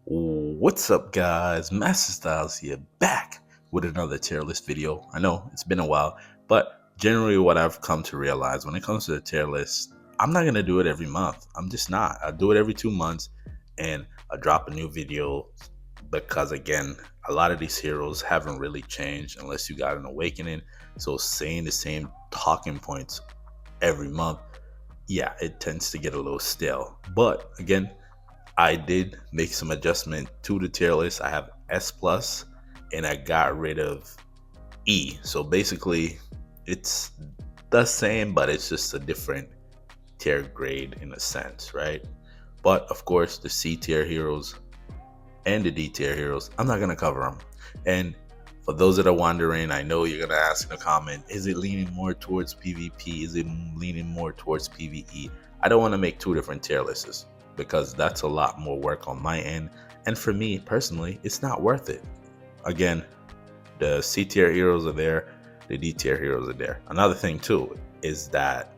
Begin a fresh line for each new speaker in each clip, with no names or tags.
What's up, guys? Masta Styles here, back with another tier list video. I know it's been a while, but generally, what I've come to realize when it comes to the tier list, I'm not gonna do it every month. I'm just not. I do it every 2 months, and I drop a new video because, again, a lot of these heroes haven't really changed unless you got an awakening. So saying the same talking points every month, yeah, it tends to get a little stale. But again, I did make some adjustment to the tier list. I have S plus and I got rid of E. So basically it's the same, but it's just a different tier grade in a sense, right? But of course, the C tier heroes and the D tier heroes, I'm not gonna cover them. And for those that are wondering, I know you're gonna ask in a comment, is it leaning more towards PvP? Is it leaning more towards PvE? I don't want to make two different tier lists because that's a lot more work on my end. And for me personally, it's not worth it. Again, the C tier heroes are there, the D tier heroes are there. Another thing too is that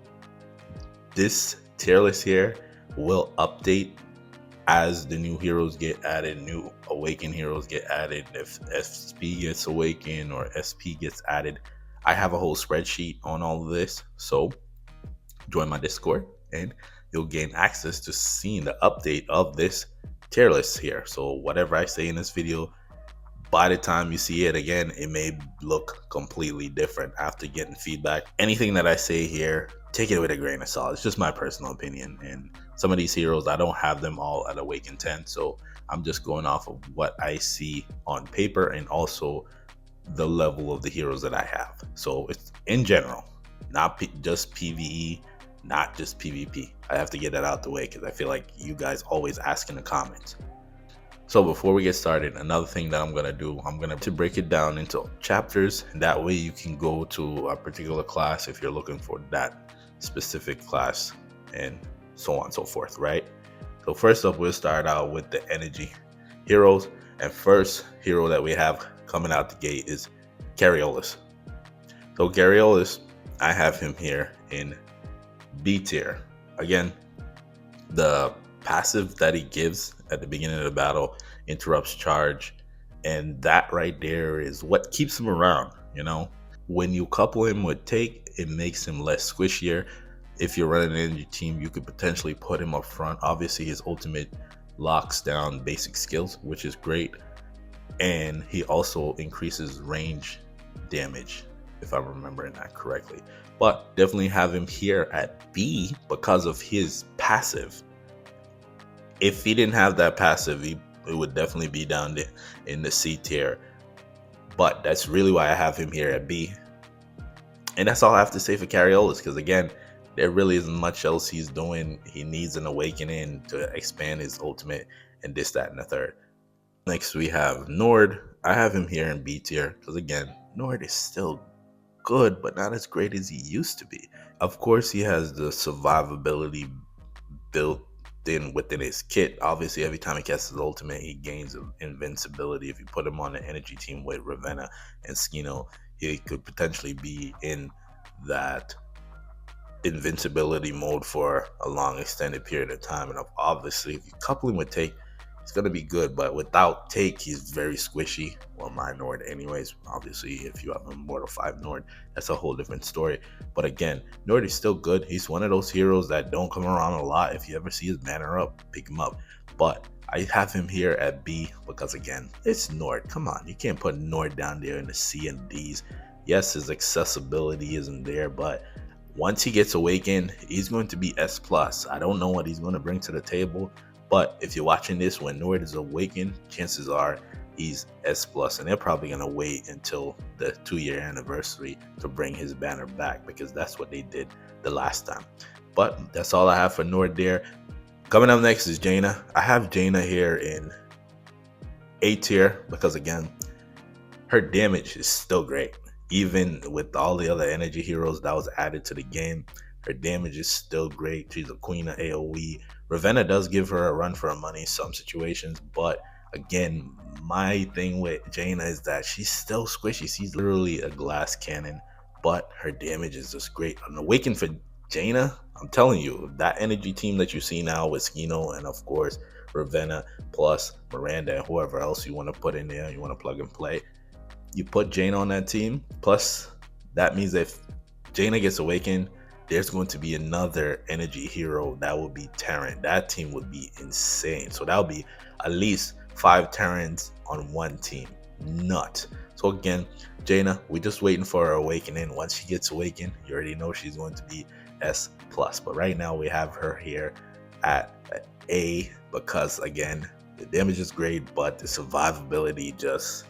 this tier list here will update as the new heroes get added, new awakened heroes get added. If SP gets awakened or SP gets added, I have a whole spreadsheet on all of this. So join my Discord and you'll gain access to seeing the update of this tier list here. So whatever I say in this video, by the time you see it again, it may look completely different after getting feedback. Anything that I say here, take it with a grain of salt. It's just my personal opinion. And some of these heroes, I don't have them all at Awaken 10. So I'm just going off of what I see on paper and also the level of the heroes that I have. So it's in general, not just PvE, not just PvP. I have to get that out the way because I feel like you guys always ask in the comments. So before we get started, another thing that I'm going to do, I'm going to break it down into chapters. That way you can go to a particular class if you're looking for that specific class and so on and so forth, right? So first up, we'll start out with the energy heroes. And first hero that we have coming out the gate is Cariolis. So Cariolis, I have him here in B tier. Again, the passive that he gives at the beginning of the battle interrupts charge, and that right there is what keeps him around. When you couple him with take, it makes him less squishier. If you're running an energy team, you could potentially put him up front. Obviously his ultimate locks down basic skills, which is great, and he also increases range damage, if I'm remembering that correctly. But definitely have him here at B because of his passive. If he didn't have that passive, it would definitely be down in the C tier. But that's really why I have him here at B. And that's all I have to say for Cariolis, because again, there really isn't much else he's doing. He needs an awakening to expand his ultimate and this, that, and the third. Next we have Nord. I have him here in B tier because again, Nord is still good, but not as great as he used to be. Of course, he has the survivability built in within his kit. Obviously, every time he casts his ultimate, he gains invincibility. If you put him on an energy team with Ravenna and Skino, he could potentially be in that invincibility mode for a long extended period of time. And obviously, if you couple him with take, it's going to be good, but without take, he's very squishy. Well, my Nord anyways. Obviously, if you have a Mortal 5 Nord, that's a whole different story. But again, Nord is still good. He's one of those heroes that don't come around a lot. If you ever see his banner up, pick him up. But I have him here at B because again, it's Nord. Come on, you can't put Nord down there in the C and Ds. Yes, his accessibility isn't there, but once he gets awakened, he's going to be S+. I don't know what he's going to bring to the table. But if you're watching this when Nord is awakened, chances are he's S+, and they're probably going to wait until the 2-year anniversary to bring his banner back because that's what they did the last time. But that's all I have for Nord there. Coming up next is Jaina. I have Jaina here in A tier because again, her damage is still great. Even with all the other energy heroes that was added to the game, her damage is still great. She's a queen of AoE. Ravenna does give her a run for her money in some situations, but again, my thing with Jaina is that she's still squishy. She's literally a glass cannon, but her damage is just great. An awaken for Jaina, I'm telling you, that energy team that you see now with Skino and of course Ravenna plus Miranda and whoever else you want to put in there, you want to plug and play. You put Jaina on that team. Plus, that means if Jaina gets awakened, there's going to be another energy hero that will be Terran. That team would be insane. So that'll be at least 5 Terrans on one team. Nut. So again, Jaina, we're just waiting for her awakening. Once she gets awakened, you already know she's going to be S plus. But right now we have her here at A because again, the damage is great, but the survivability just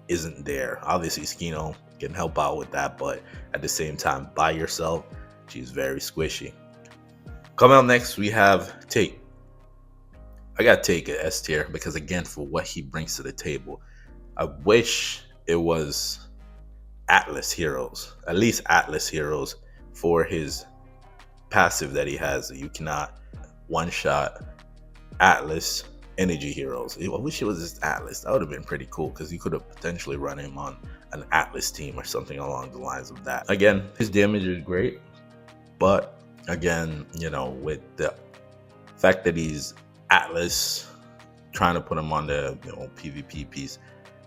isn't there. Obviously, Skino can help out with that, but at the same time, by yourself, she's very squishy. Coming up next, we have Take. I got Take at S tier because again, for what he brings to the table, I wish it was Atlas Heroes, at least Atlas Heroes, for his passive that he has. You cannot one-shot Atlas energy heroes. I wish it was just Atlas. That would have been pretty cool because you could have potentially run him on an Atlas team or something along the lines of that. Again, his damage is great, but again, you know, with the fact that he's Atlas, trying to put him on the PvP piece,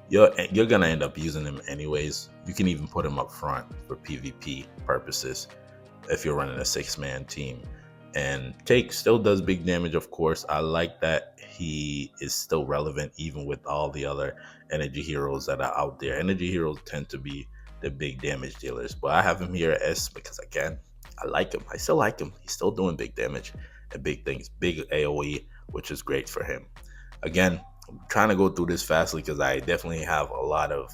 you're gonna end up using him anyways. You can even put him up front for PvP purposes if you're running a 6-man team. And Take still does big damage, of course. I like that he is still relevant even with all the other energy heroes that are out there. Energy heroes tend to be the big damage dealers, but I have him here at S because again, I like him. I still like him. He's still doing big damage and big things, big AoE, which is great for him. Again, I'm trying to go through this fastly because I definitely have a lot of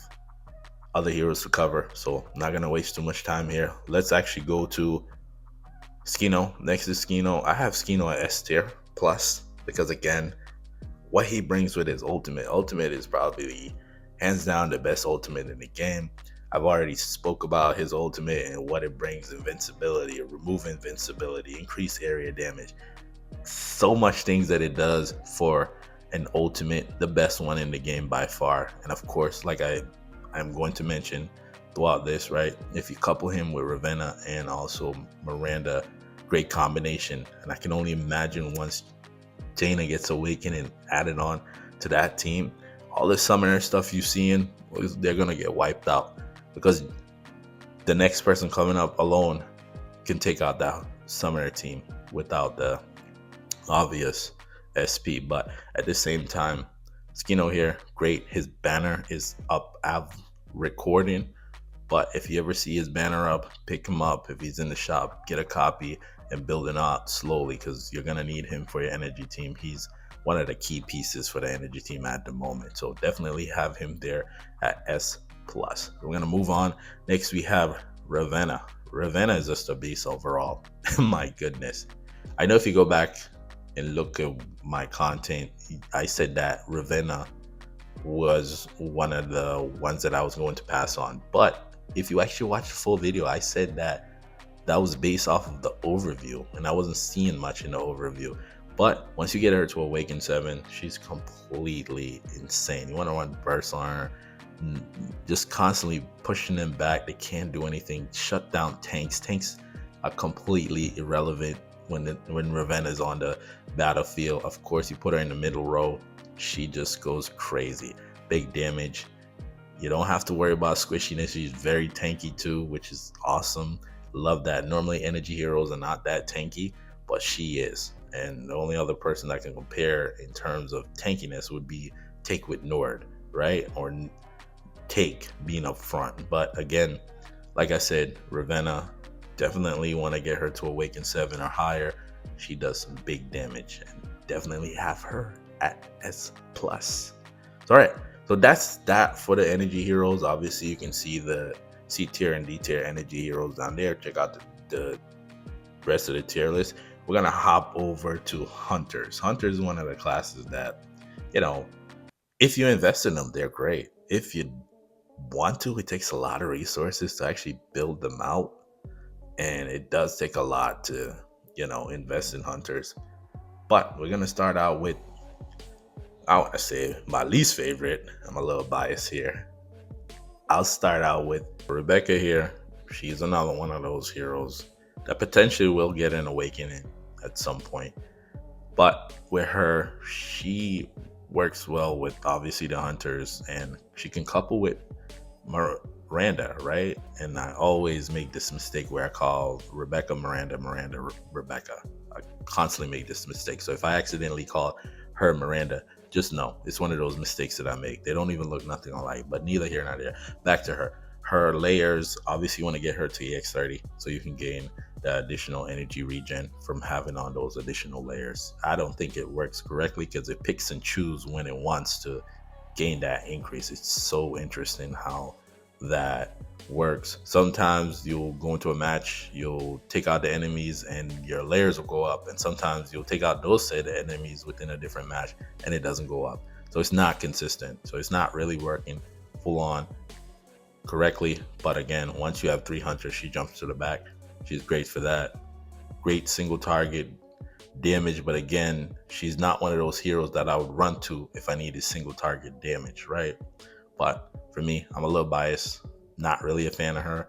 other heroes to cover, so I'm not gonna waste too much time here. Let's actually go to Skino. Next to Skino, I have Skino at S tier plus because again, what he brings with his ultimate is probably hands down the best ultimate in the game. I've already spoke about his ultimate and what it brings: invincibility, remove invincibility, increase area damage, so much things that it does for an ultimate, the best one in the game by far. And of course, like I'm going to mention throughout this, right, if you couple him with Ravenna and also Miranda, great combination. And I can only imagine once Jaina gets awakened and added on to that team, all the summoner stuff you seeing, they're gonna get wiped out because the next person coming up alone can take out that summoner team without the obvious SP. But at the same time, Skino here, great. His banner is up. I'm recording, but if you ever see his banner up, pick him up. If he's in the shop, get a copy and build it out slowly because you're gonna need him for your energy team. He's one of the key pieces for the energy team at the moment, so definitely have him there at S plus. We're gonna move on. Next we have Ravenna. Ravenna is just a beast overall. My goodness, I know if you go back and look at my content, I said that Ravenna was one of the ones that I was going to pass on, but if you actually watch the full video, I said that was based off of the overview and I wasn't seeing much in the overview. But once you get her to Awaken 7, she's completely insane. You want to run burst on her, just constantly pushing them back. They can't do anything. Shut down tanks. Tanks are completely irrelevant when Ravenna is on the battlefield. Of course, you put her in the middle row, she just goes crazy. Big damage. You don't have to worry about squishiness. She's very tanky too, which is awesome. Love that. Normally energy heroes are not that tanky, but she is. And the only other person I can compare in terms of tankiness would be Take with Nord, right? Or Take being up front. But again, like I said, Ravenna, definitely want to get her to Awaken 7 or higher. She does some big damage and definitely have her at S plus. So, all right, so that's that for the energy heroes. Obviously, you can see the C tier and D tier energy heroes down there. Check out the rest of the tier list. We're gonna hop over to hunters. Hunters is one of the classes that, you know, if you invest in them, they're great. If you want to, it takes a lot of resources to actually build them out, and it does take a lot to, you know, invest in hunters. But we're gonna start out with, I want to say, my least favorite. I'm a little biased here. I'll start out with Rebecca here. She's another one of those heroes that potentially will get an awakening at some point. But with her, she works well with obviously the hunters, and she can couple with Miranda, right? And I always make this mistake where I call Rebecca Miranda, Rebecca. I constantly make this mistake. So if I accidentally call her Miranda, just know it's one of those mistakes that I make. They don't even look nothing alike, but neither here nor there. Back to her. Her layers, obviously, you want to get her to EX30 so you can gain the additional energy regen from having on those additional layers. I don't think it works correctly because it picks and chooses when it wants to gain that increase. It's so interesting how that works. Sometimes you'll go into a match, you'll take out the enemies and your layers will go up, and sometimes you'll take out those set of enemies within a different match and it doesn't go up. So it's not consistent, so it's not really working full on correctly. But again, once you have 3 hunters, she jumps to the back. She's great for that. Great single target damage, but again, she's not one of those heroes that I would run to if I needed single target damage, right? But for me, I'm a little biased, not really a fan of her.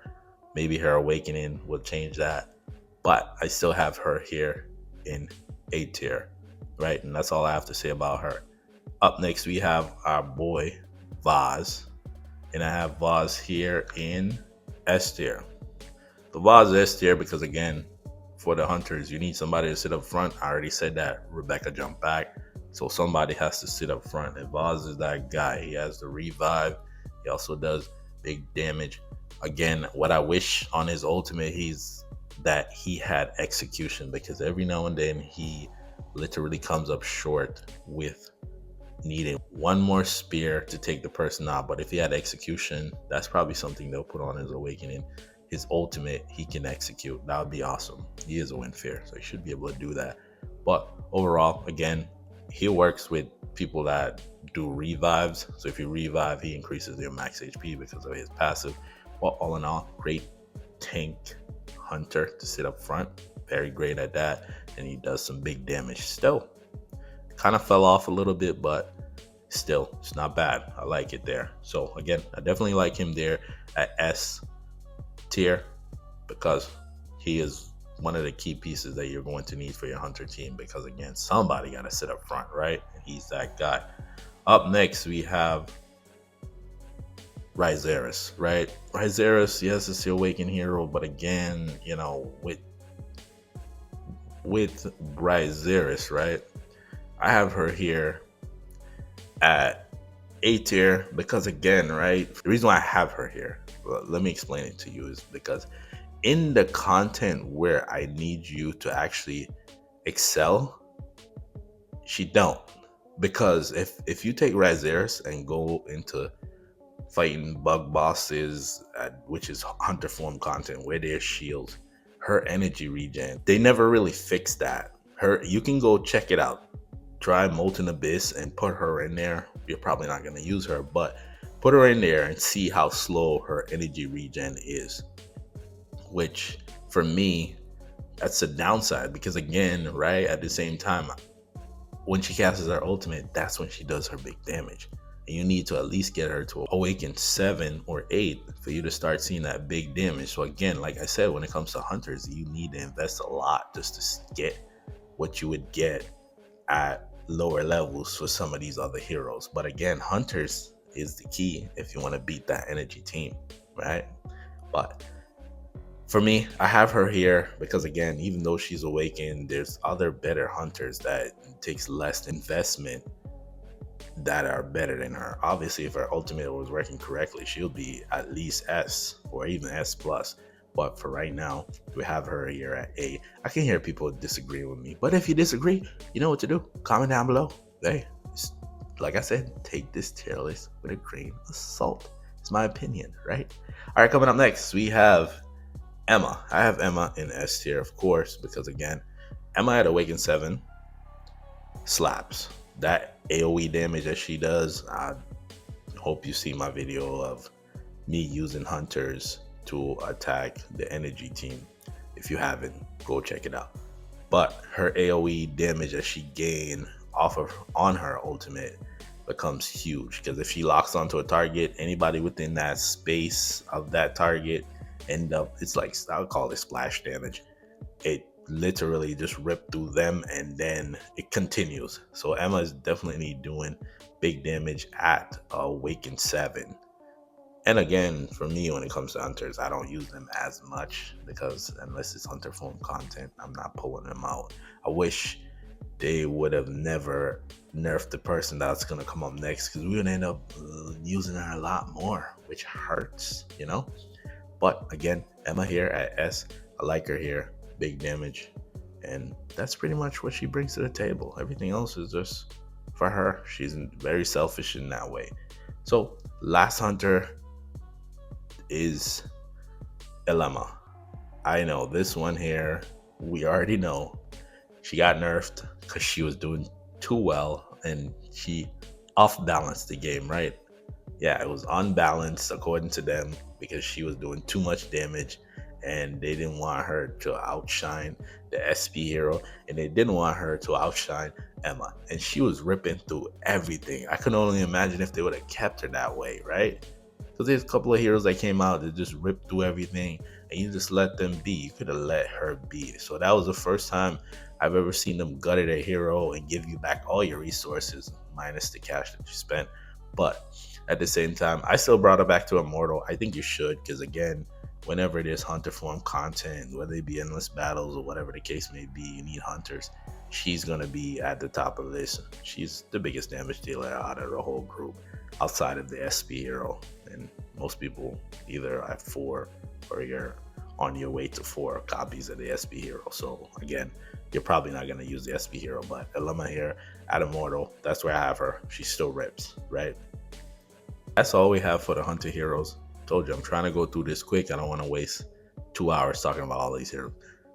Maybe her awakening will change that, but I still have her here in A tier, right? And that's all I have to say about her. Up next, we have our boy Vaz, and I have Vaz here in S tier. The Vaz S tier because again, for the hunters, you need somebody to sit up front. I already said that. Rebecca jumped back, so somebody has to sit up front, and Vaz is that guy. He has the revive. He also does big damage. Again, what I wish on his ultimate, he's that he had execution, because every now and then he literally comes up short with needing one more spear to take the person out. But if he had execution, that's probably something they'll put on his awakening. His ultimate, he can execute. That would be awesome. He is a win fair, so he should be able to do that. But overall, again, he works with people that do revives. So if you revive, he increases your max HP because of his passive. But all in all, great tank hunter to sit up front. Very great at that, and he does some big damage still. Kind of fell off a little bit, but still, it's not bad. I like it there. So again, I definitely like him there at S tier because he is one of the key pieces that you're going to need for your hunter team, because again, somebody got to sit up front, right? And he's that guy. Up next, we have Ryzeris, right? Ryzeris, yes, it's the awakened hero, but again, you know, with Ryzeris, right? I have her here at A tier because again, right? The reason why I have her here, well, let me explain it to you, is because in the content where I need you to actually excel, she don't. Because if you take Ryzeris and go into fighting bug bosses, which is hunter form content where there's shields, her energy regen, they never really fixed that. You can go check it out. Try Molten Abyss and put her in there. You're probably not going to use her, but put her in there and see how slow her energy regen is. Which, for me, that's a downside, because again, right, at the same time, when she casts her ultimate, that's when she does her big damage. And you need to at least get her to awaken 7 or 8 for you to start seeing that big damage. So again, like I said, when it comes to hunters, you need to invest a lot just to get what you would get at lower levels for some of these other heroes. But again, hunters is the key if you want to beat that energy team, right? But for me, I have her here because again, even though she's awakened, there's other better hunters that takes less investment that are better than her. Obviously, if her ultimate was working correctly, she'll be at least S or even S plus. But for right now, we have her here at A. I can hear people disagree with me, but if you disagree, you know what to do. Comment down below. Hey, like I said, take this tier list with a grain of salt. It's my opinion, right? All right, coming up next, we have Emma. I have Emma in S tier, of course, because again, Emma at Awaken 7 slaps. That AoE damage that she does, I hope you see my video of me using hunters to attack the energy team. If you haven't, go check it out. But her AoE damage that she gained on her ultimate becomes huge, because if she locks onto a target, anybody within that space of that target it's like, I'll call it splash damage. It literally just rip through them and then it continues. So Emma is definitely doing big damage at Awakened 7. And again, for me, when it comes to hunters, I don't use them as much because unless it's hunter form content, I'm not pulling them out. I wish they would have never nerfed the person that's going to come up next, because we're going to end up using her a lot more, which hurts, you know? But again, Emma here at S, I like her here, big damage. And that's pretty much what she brings to the table. Everything else is just for her. She's very selfish in that way. So last hunter is Elema. I know this one here, we already know she got nerfed because she was doing too well and she off balanced the game, right? Yeah, it was unbalanced according to them because she was doing too much damage and they didn't want her to outshine the SP hero and they didn't want her to outshine Emma. And she was ripping through everything. I can only imagine if they would have kept her that way, right? Because there's a couple of heroes that came out that just ripped through everything and you just let them be. You could have let her be. So that was the first time I've ever seen them gut at a hero and give you back all your resources minus the cash that you spent. But at the same time, I still brought her back to Immortal. I think you should, because again, whenever there's hunter form content, whether it be endless battles or whatever the case may be, you need hunters. She's going to be at the top of the list. She's the biggest damage dealer out of the whole group outside of the SP hero. And most people either at 4 or you're on your way to 4 copies of the SP hero. So again, you're probably not going to use the SP hero, but Elema here at Immortal, that's where I have her. She still rips, right? That's all we have for the hunter heroes. Told you, I'm trying to go through this quick. I don't want to waste 2 hours talking about all these heroes.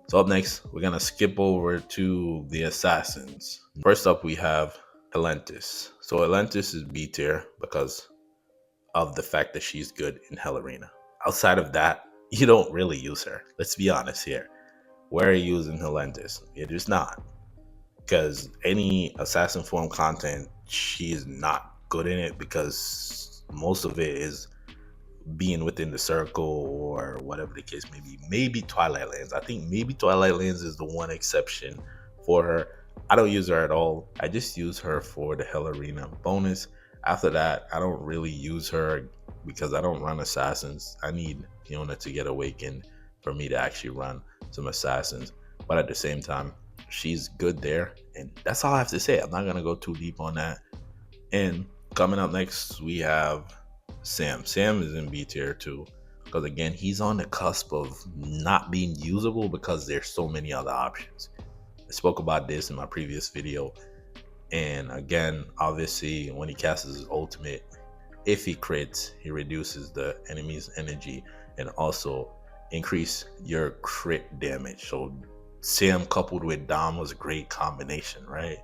So up next, we're going to skip over to the assassins. First up, we have Helentis. So Helentis is B tier because of the fact that she's good in Hell Arena. Outside of that, you don't really use her. Let's be honest here. Where are you using Helentis? It is not. Because any assassin form content, she is not good in it because most of it is being within the circle or whatever the case may be. Maybe Twilight Lands. I think maybe Twilight Lands is the one exception for her. I don't use her at all. I just use her for the Hell Arena bonus. After that, I don't really use her because I don't run assassins. I need Fiona to get awakened for me to actually run some assassins. But at the same time, she's good there. And that's all I have to say. I'm not going to go too deep on that. And coming up next, we have Sam. Sam is in B tier too. Because again, he's on the cusp of not being usable because there's so many other options. I spoke about this in my previous video. And again, obviously, when he casts his ultimate, if he crits, he reduces the enemy's energy and also increase your crit damage. So Sam coupled with Dom was a great combination, right?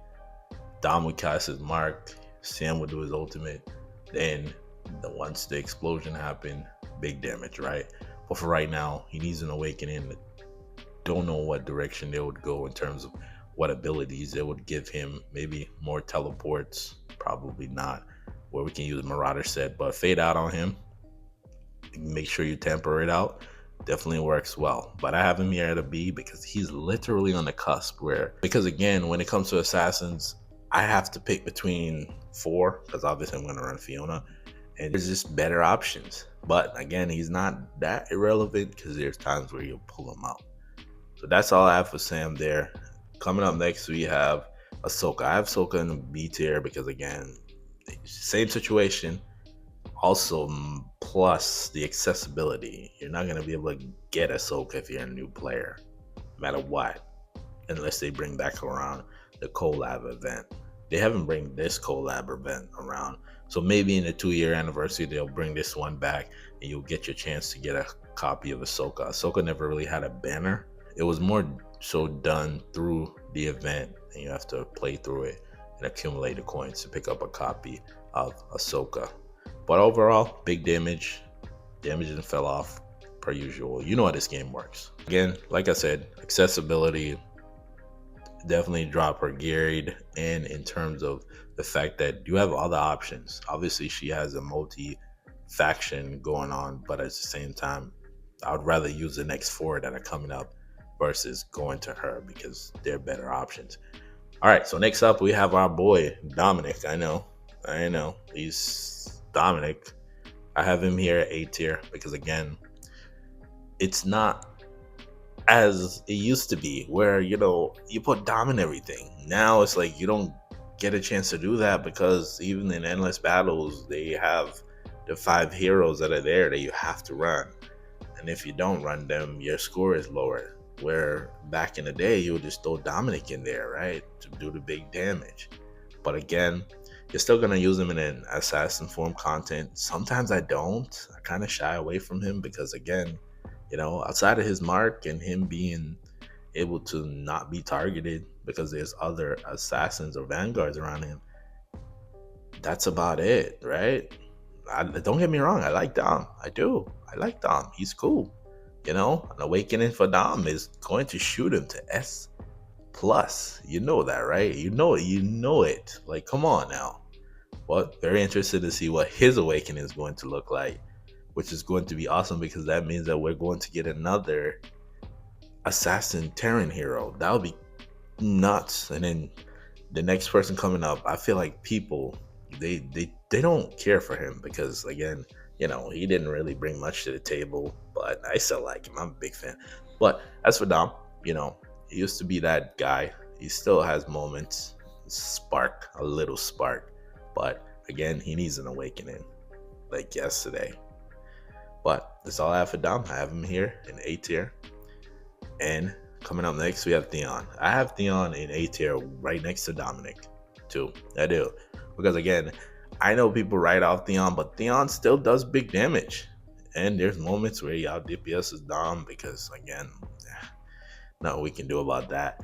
Dom would cast his mark, Sam would do his ultimate, then once the explosion happened, big damage, right? But for right now, he needs an awakening. Don't know what direction they would go in terms of what abilities they would give him. Maybe more teleports, probably not, where we can use Marauder set, but fade out on him, make sure you temper it out, definitely works well. But I have him here at a B because he's literally on the cusp where, because again, when it comes to assassins, I have to pick between 4 because obviously I'm going to run Fiona and there's just better options. But again, he's not that irrelevant because there's times where you'll pull him out. So that's all I have for Sam there. Coming up next, we have Ahsoka. I have Ahsoka in the B tier because again, same situation. Also, plus the accessibility. You're not going to be able to get Ahsoka if you're a new player, no matter what, unless they bring back around the collab event. They haven't bring this collab event around. So maybe in the 2-year anniversary, they'll bring this one back and you'll get your chance to get a copy of Ahsoka. Ahsoka never really had a banner. It was more so done through the event and you have to play through it and accumulate the coins to pick up a copy of Ahsoka. But overall, big damage. Damage and fell off per usual. You know how this game works. Again, like I said, accessibility, definitely drop her geared, and in terms of the fact that you have other options. Obviously, she has a multi-faction going on, but at the same time, I would rather use the next 4 that are coming up versus going to her because they're better options. All right, so next up we have our boy Dominic. I know, he's Dominic. I have him here at A tier because again, it's not as it used to be where you put Dom in everything. Now it's like you don't get a chance to do that because even in endless battles they have the 5 heroes that are there that you have to run, and if you don't run them your score is lower, where back in the day you would just throw Dominic in there, right, to do the big damage. But again, you're still gonna use him in an assassin form content. Sometimes I don't. I kind of shy away from him because again, outside of his mark and him being able to not be targeted because there's other assassins or vanguards around him, that's about it, right? Don't get me wrong, I like Dom. I do. I like Dom. He's cool. An awakening for Dom is going to shoot him to S plus. You know that, right? You know it. Like, come on now. Well, very interested to see what his awakening is going to look like, which is going to be awesome because that means that we're going to get another assassin Terran hero. That would be nuts. And then the next person coming up, I feel like people they don't care for him because again, he didn't really bring much to the table, but I still like him. I'm a big fan. But as for Dom, he used to be that guy. He still has moments, a little spark, but again, he needs an awakening like yesterday. But that's all I have for Dom. I have him here in A tier. And coming up next, we have Theon. I have Theon in A tier right next to Dominic, too. I do. Because again, I know people write off Theon, but Theon still does big damage. And there's moments where he out DPS's Dom because, again, nothing we can do about that.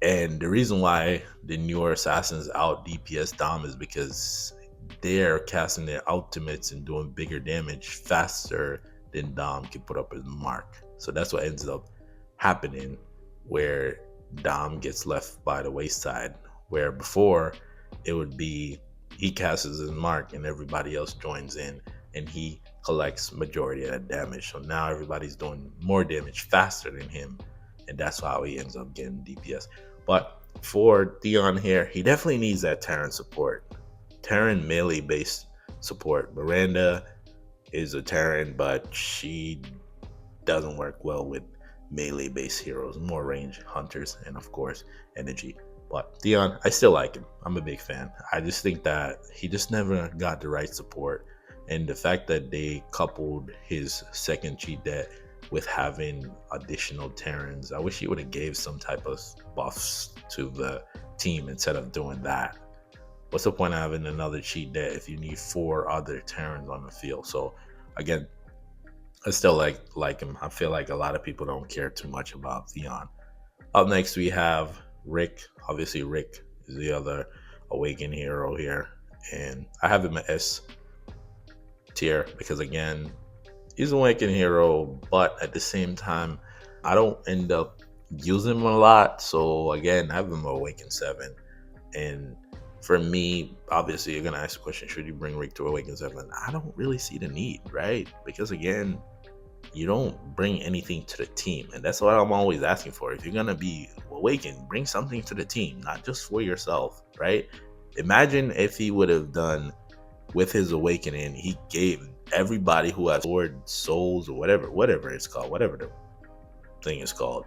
And the reason why the newer assassins out DPS Dom is because they're casting their ultimates and doing bigger damage faster than Dom can put up his mark. So that's what ends up happening, where Dom gets left by the wayside, where before it would be he casts his mark and everybody else joins in and he collects majority of that damage. So now everybody's doing more damage faster than him, and that's how he ends up getting DPS. But for Theon here, he definitely needs that Terran support. Terran melee based support. Miranda is a Terran, but she doesn't work well with melee based heroes, more range hunters, and of course energy. But Theon, I still like him. I'm a big fan. I just think that he just never got the right support, and the fact that they coupled his second cheat debt with having additional Terrans, I wish he would have gave some type of buffs to the team instead of doing that. What's the point of having another cheat debt if you need 4 other Terrans on the field? So again, I still like him. I feel like a lot of people don't care too much about Theon. Up next we have Rick. Obviously Rick is the other awakened hero here, and I have him at S tier because again, he's an awakened hero, but at the same time I don't end up using him a lot. So again, I have him awakened 7, and for me, obviously, you're gonna ask the question: should you bring Rick to Awaken 7? I don't really see the need, right? Because again, you don't bring anything to the team, and that's what I'm always asking for. If you're gonna be awakened, bring something to the team, not just for yourself, right? Imagine if he would have done with his awakening, he gave everybody who has sword souls or whatever it's called, whatever the thing is called.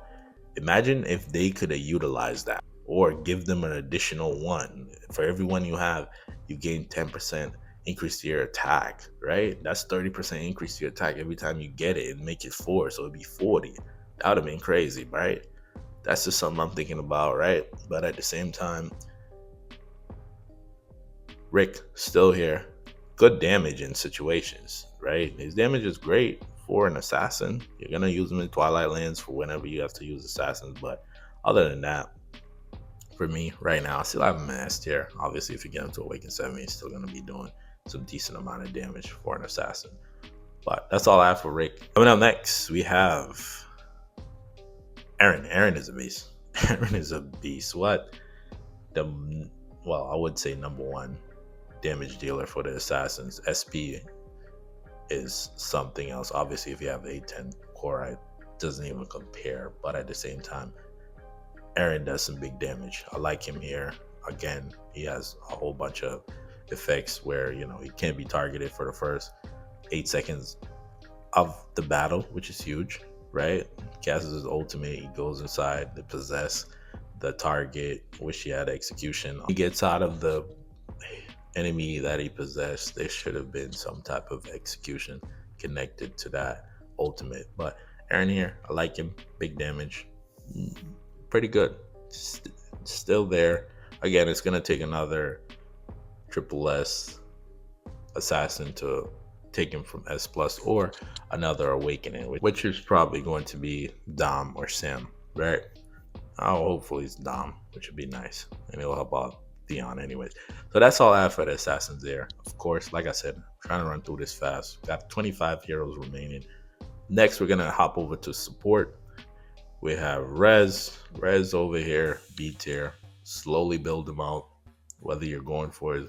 Imagine if they could have utilized that, or give them an additional one. For every one you have, you gain 10% increase to your attack, right? That's 30% increase to your attack every time you get it, and make it 4, so it'd be 40. That would have been crazy, right? That's just something I'm thinking about, right? But at the same time, Rick still here. Good damage in situations, right? His damage is great for an assassin. You're gonna use him in Twilight Lands for whenever you have to use assassins, but other than that, for me right now, I still have him in S tier. Obviously, if you get him to Awaken 7, he's still gonna be doing some decent amount of damage for an assassin. But that's all I have for Rick. Coming up next, we have Aaron. Aaron is a beast. Aaron is a beast. I would say number 1 damage dealer for the assassins. SP is something else. Obviously, if you have A10 core, doesn't even compare. But at the same time, Aaron does some big damage. I like him here. Again, he has a whole bunch of effects where, he can't be targeted for the first 8 seconds of the battle, which is huge, right? Casts his ultimate, he goes inside to possess the target, which he had execution. He gets out of the enemy that he possessed. There should have been some type of execution connected to that ultimate. But Aaron here, I like him. Big damage. Pretty good. Still there. Again, it's going to take another triple S assassin to take him from S plus, or another awakening, which is probably going to be Dom or Sam, right? Oh, hopefully it's Dom, which would be nice, and it'll help out Theon anyways. So that's all I have for the assassins there. Of course, like I said, I'm trying to run through this fast. Got 25 heroes remaining. Next, we're gonna hop over to support. We have Rez over here, B tier. Slowly build him out, whether you're going for his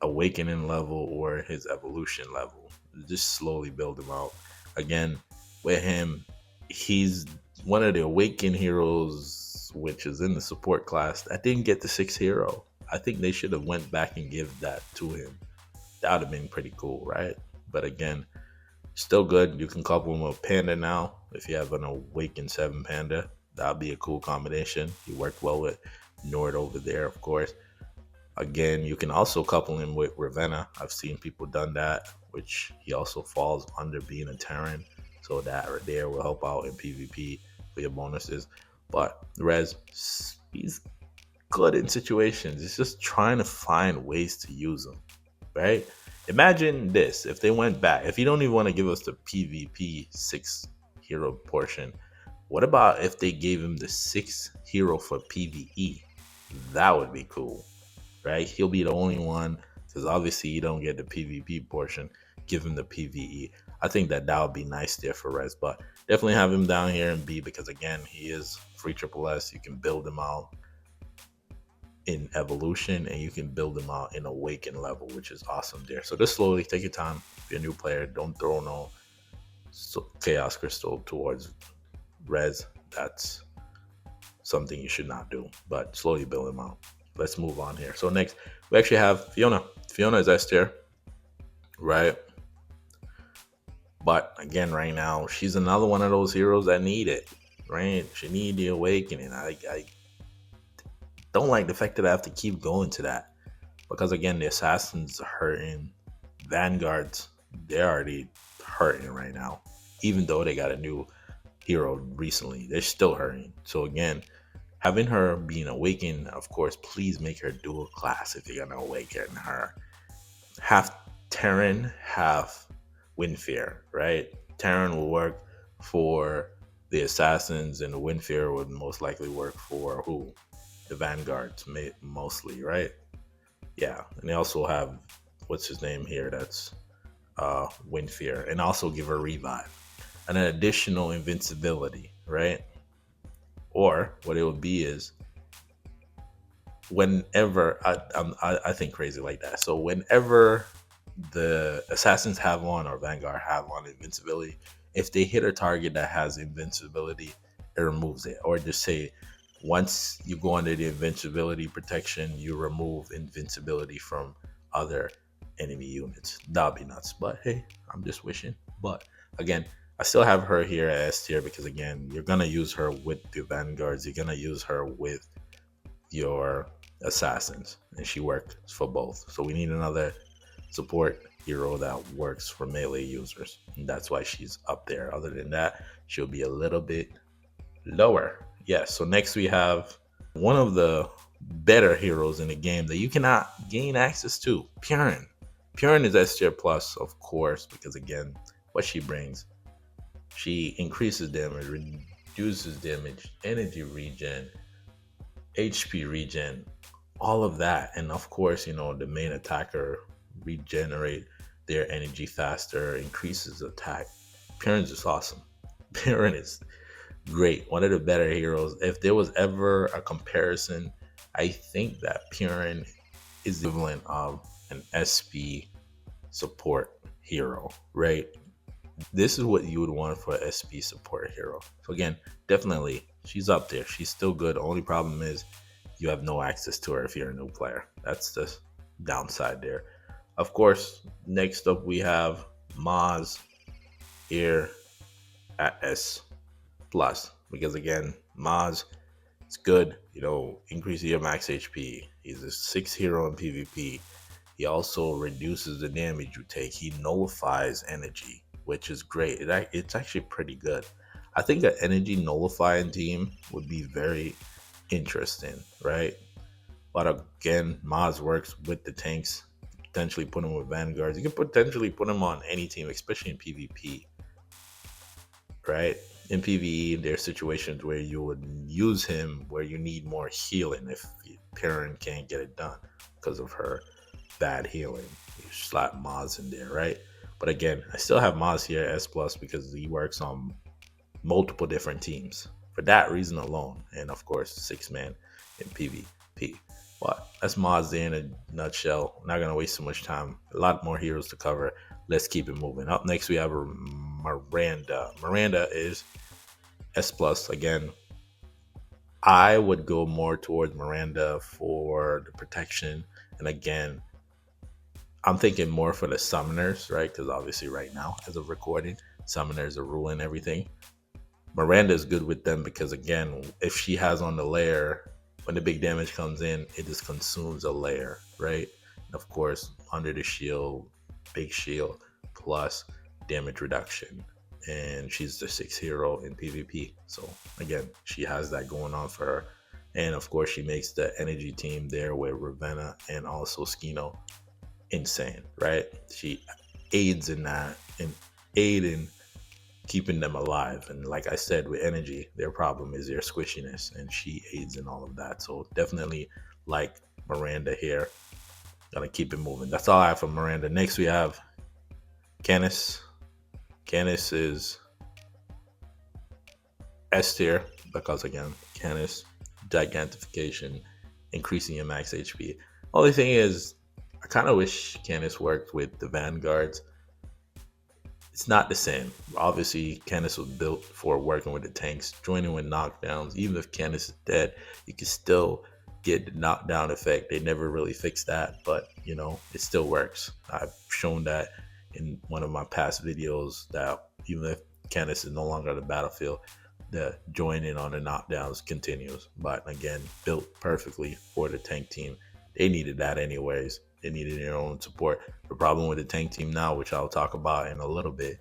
awakening level or his evolution level. Just slowly build him out. Again, with him, he's one of the awakened heroes, which is in the support class, that didn't get the 6th hero. I think they should have went back and give that to him. That would have been pretty cool, right? But again, still good. You can couple him with Panda now. If you have an awakened 7 Panda, that would be a cool combination. He worked well with Nord over there, of course. Again, you can also couple him with Ravenna. I've seen people done that, which he also falls under being a Terran. So that right there will help out in PvP for your bonuses. But Rez, he's good in situations. It's just trying to find ways to use him, right? Imagine this, if they went back, if you don't even want to give us the PvP 6 hero portion, what about if they gave him the 6th hero for PvE? That would be cool, right? He'll be the only one, because obviously you don't get the PvP portion. Give him the PvE. I think that would be nice there for Rez, but definitely have him down here in B, because again, he is free triple S. You can build him out in evolution, and you can build him out in awaken level, which is awesome there. So just slowly take your time. If you're a new player, don't throw no chaos crystal towards Rez. That's something you should not do, but slowly build him out. Let's move on here. So next, we actually have Fiona. Fiona is S tier, right? But again, right now, she's another one of those heroes that need it, right? She need the awakening. I don't like the fact that I have to keep going to that, because again, the assassins are hurting. Vanguards, they're already hurting right now. Even though they got a new hero recently, they're still hurting. So again, having her being awakened, of course, please make her dual class if you're gonna awaken her. Half Terran, half Windfear, right? Terran will work for the assassins, and the Windfear would most likely work for who? The Vanguards, mostly, right? Yeah, and they also have, what's his name here? That's Windfear, and also give her revive and an additional invincibility, right? Or what it would be is, whenever I think crazy like that. So whenever the assassins have on, or Vanguard have on invincibility, if they hit a target that has invincibility, it removes it. Or just say, once you go under the invincibility protection, you remove invincibility from other enemy units. That'd be nuts. But hey, I'm just wishing. But again, I still have her here at S tier, because again, you're gonna use her with the Vanguards, you're gonna use her with your assassins, and she works for both. So we need another support hero that works for melee users, and that's why she's up there. Other than that, she'll be a little bit lower. Yes. So next we have one of the better heroes in the game that you cannot gain access to, Purin. Purin is S tier plus, of course, because again, what she brings, she increases damage, reduces damage, energy regen, HP regen, all of that. And of course, the main attacker regenerate their energy faster, increases attack. Purin's just awesome. Purin is great. One of the better heroes. If there was ever a comparison, I think that Purin is the equivalent of an SP support hero, right? This is what you would want for an SP support hero. So again, definitely she's up there. She's still good. Only problem is you have no access to her if you're a new player. That's the downside there. Of course, next up we have Maz here at S plus because again, Maz is good. Increase your max HP. He's a 6 hero in PvP. He also reduces the damage you take. He nullifies energy, which is great. It's actually pretty good. I think an energy nullifying team would be very interesting, right? But again, Maz works with the tanks. Potentially put him with Vanguards. You can potentially put him on any team, especially in PvP, right? In PvE, there's situations where you would use him where you need more healing if Perrin can't get it done because of her bad healing. You slap Maz in there, right? But again, I still have Maz here S plus because he works on multiple different teams for that reason alone, and of course 6-man in PvP. But that's Maz there in a nutshell. I'm not gonna waste so much time. A lot more heroes to cover. Let's keep it moving. Up next we have Miranda. Miranda is S plus again. I would go more towards Miranda for the protection, and again, I'm thinking more for the summoners, right? Because obviously, right now, as of recording, summoners are ruling everything. Miranda is good with them because, again, if she has on the layer, when the big damage comes in, it just consumes a layer, right? And of course, under the shield, big shield, plus damage reduction. And she's the 6 hero in PvP. So, again, she has that going on for her. And of course, she makes the energy team there with Ravenna and also Skino insane, right? She aids in that and aid in keeping them alive. And like I said, with energy, their problem is their squishiness, and she aids in all of that. So definitely like Miranda here. Gotta keep it moving. That's all I have for Miranda. Next we have Canis. Canis is S tier because again, Canis gigantification, increasing your max HP. Only thing is I kind of wish Canis worked with the Vanguards. It's not the same. Obviously, Canis was built for working with the tanks, joining with knockdowns. Even if Canis is dead, you can still get the knockdown effect. They never really fixed that, but it still works. I've shown that in one of my past videos that even if Canis is no longer on the battlefield, the joining on the knockdowns continues. But again, built perfectly for the tank team. They needed that anyways. They needed their own support. The problem with the tank team now, which I'll talk about in a little bit,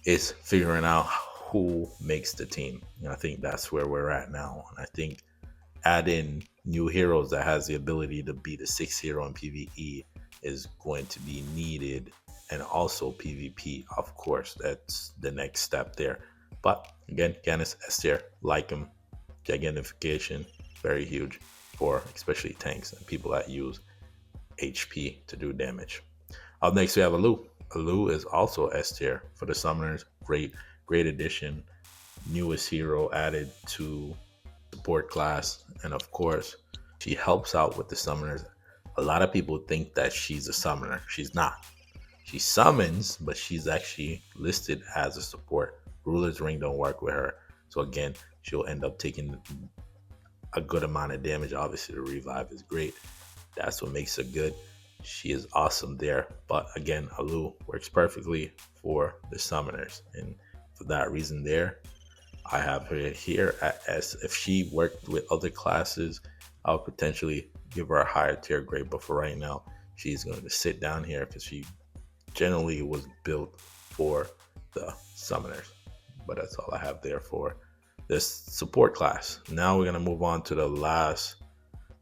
is figuring out who makes the team. And I think that's where we're at now. And I think adding new heroes that has the ability to be the 6 hero in PvE is going to be needed. And also PvP, of course, that's the next step there. But again, Canis S tier, like him, gigantification, very huge for especially tanks and people that use HP to do damage. Up next we have Alu. Alu is also S tier for the summoners. Great addition. Newest hero added to support class, and of course she helps out with the summoners. A lot of people think that she's a summoner. She's not. She summons, but she's actually listed as a support. Ruler's Ring don't work with her, so again she'll end up taking a good amount of damage. Obviously the revive is great. That's what makes her good. She is awesome there. But again, Alu works perfectly for the summoners. And for that reason there, I have her here at S. If she worked with other classes, I'll potentially give her a higher tier grade. But for right now, she's going to sit down here because she generally was built for the summoners. But that's all I have there for this support class. Now we're going to move on to the last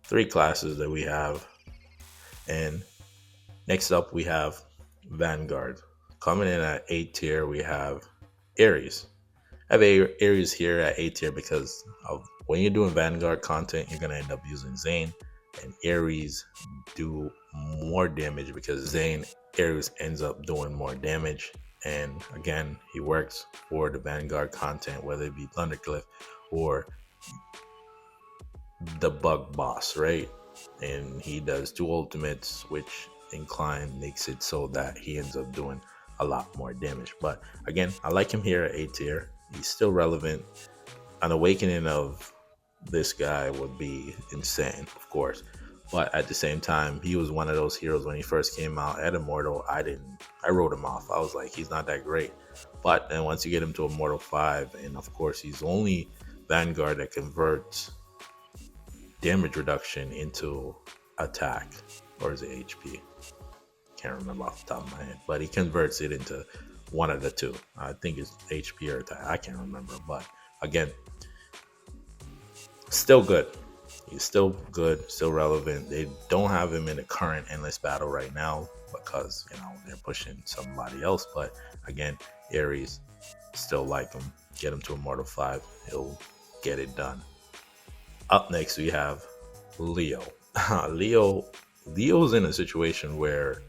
3 classes that we have. And next up we have Vanguard. Coming in at 8 tier, we have Ares. I have Ares here at 8 tier because of when you're doing Vanguard content, you're gonna end up using Zane, and Ares do more damage because Ares ends up doing more damage. And again, he works for the Vanguard content, whether it be Thundercliff or the Bug Boss, right? And he does 2 ultimates, which incline makes it so that he ends up doing a lot more damage. But again, I like him here at A tier. He's still relevant. An awakening of this guy would be insane, of course. But at the same time, he was one of those heroes when he first came out at Immortal. I wrote him off. I was like, he's not that great. But then once you get him to Immortal 5, and of course, he's only Vanguard that converts damage reduction into attack, or is it HP? Can't remember off the top of my head, but he converts it into one of the two. I think it's HP or attack. I can't remember, but again, still good. He's still good, still relevant. They don't have him in the current endless battle right now because they're pushing somebody else. But again, Ares still like him. Get him to Immortal 5. He'll get it done. Up next we have Leo. Leo's in a situation where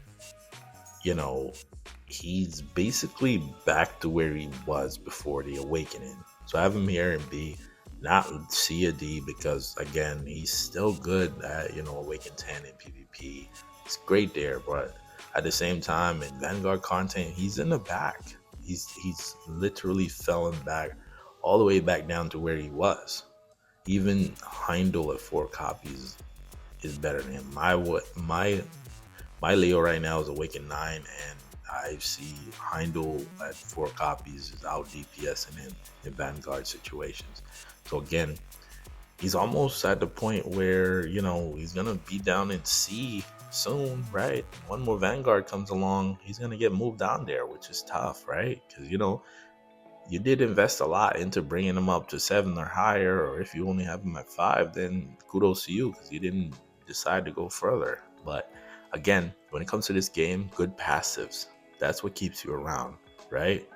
he's basically back to where he was before the awakening. So I have him here in B, not C or D, because again, he's still good at Awaken 10 in PvP. It's great there, but at the same time in Vanguard content, he's in the back. He's literally fallen back all the way back down to where he was. Even Heimdall at 4 copies is better than him. My Leo right now is Awaken 9, and I see Heimdall at 4 copies is out DPSing him in Vanguard situations. So again, he's almost at the point where, he's going to be down in C soon, right? One more Vanguard comes along, he's going to get moved down there, which is tough, right? Because, you did invest a lot into bringing him up to 7 or higher, or if you only have him at 5, then kudos to you because you didn't decide to go further. But again, when it comes to this game, good passives, that's what keeps you around, right?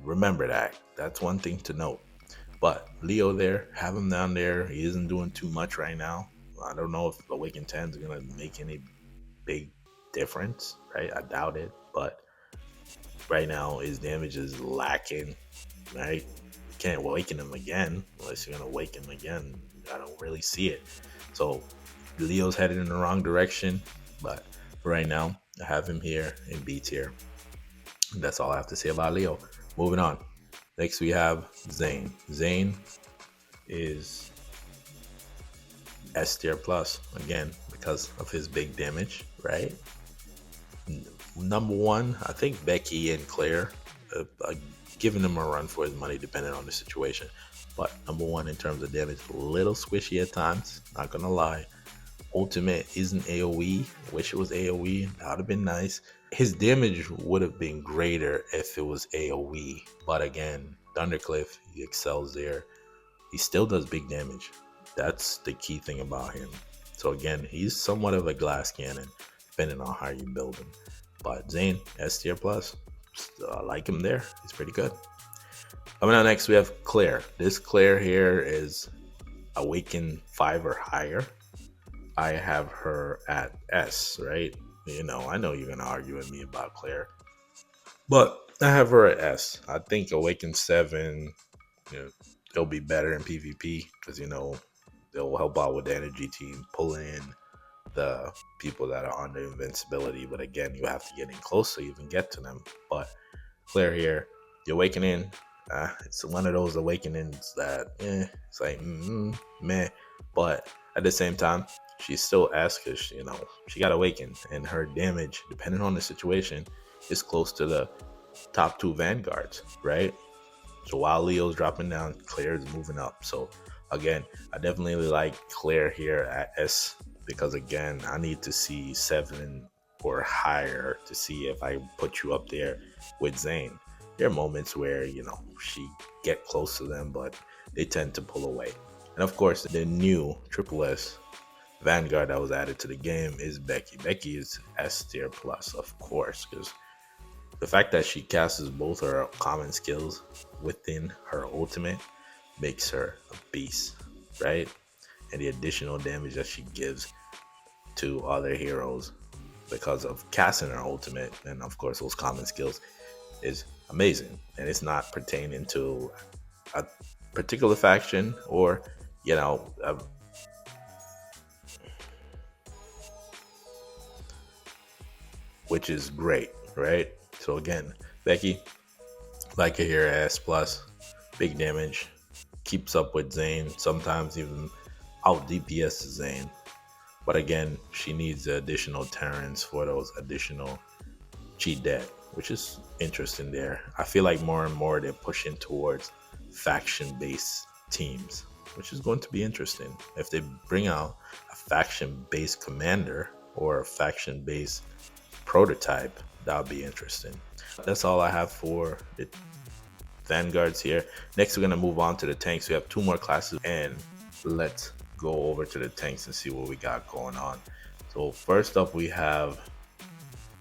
Remember that. That's one thing to note. But Leo there, have him down there. He isn't doing too much right now. I don't know if Awaken 10 is going to make any big difference, right? I doubt it. But right now, his damage is lacking, right? You can't awaken him again unless you're going to awaken him again. I don't really see it. So Leo's headed in the wrong direction. But for right now, I have him here in B tier. That's all I have to say about Leo. Moving on. Next we have Zane. Zane is S tier plus again because of his big damage, right? Number one, I think Becky and Claire, giving him a run for his money depending on the situation. But number one in terms of damage, a little squishy at times, not gonna lie. Ultimate isn't AoE. Wish it was AoE. That would have been nice. His damage would have been greater if it was AoE. But again, Thundercliff, he excels there. He still does big damage. That's the key thing about him. So again, he's somewhat of a glass cannon, depending on how you build him. But Zane, S tier plus. I like him there. He's pretty good. Coming out next, we have Claire. This Claire here is Awaken 5 or higher. I have her at S, right? I know you're going to argue with me about Claire. But I have her at S. I think Awaken 7, they'll be better in PvP because, they'll help out with the energy team, pull in the people that are under invincibility. But again, you have to get in close so you even get to them. But Claire here, the Awakening, it's one of those awakenings that, it's like, meh. But at the same time, she's still S because, she got awakened. And her damage, depending on the situation, is close to the top 2 Vanguards, right? So while Leo's dropping down, Claire is moving up. So again, I definitely like Claire here at S because, again, I need to see 7 or higher to see if I put you up there with Zane. There are moments where, she get close to them, but they tend to pull away. And of course, the new Triple S Vanguard that was added to the game is Becky. Becky is S tier plus, of course, because the fact that she casts both her common skills within her ultimate makes her a beast, right? And the additional damage that she gives to other heroes because of casting her ultimate and of course those common skills is amazing. And it's not pertaining to a particular faction or which is great, right? So again, Becky, like a here S plus, big damage, keeps up with Zane, sometimes even out DPS Zane. But again, she needs the additional Terrans for those additional cheat debt, which is interesting there. I feel like more and more they're pushing towards faction based teams, which is going to be interesting. If they bring out a faction based commander or a faction based prototype, that would be interesting. That's all I have for the Vanguards here. Next, we're going to move on to the tanks. We have two more classes, and let's go over to the tanks and see what we got going on. So first up, we have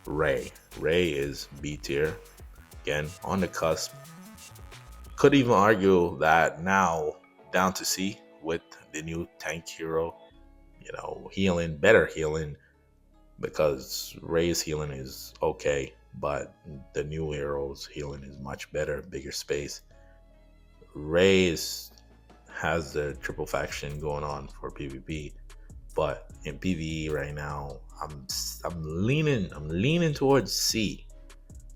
Ray. Ray is B tier, again on the cusp. Could even argue that now down to C with the new tank hero. Healing, better healing, because Ray's healing is okay, but the new hero's healing is much better, bigger space. Ray has the triple faction going on for PvP, but in PvE right now, I'm leaning towards C.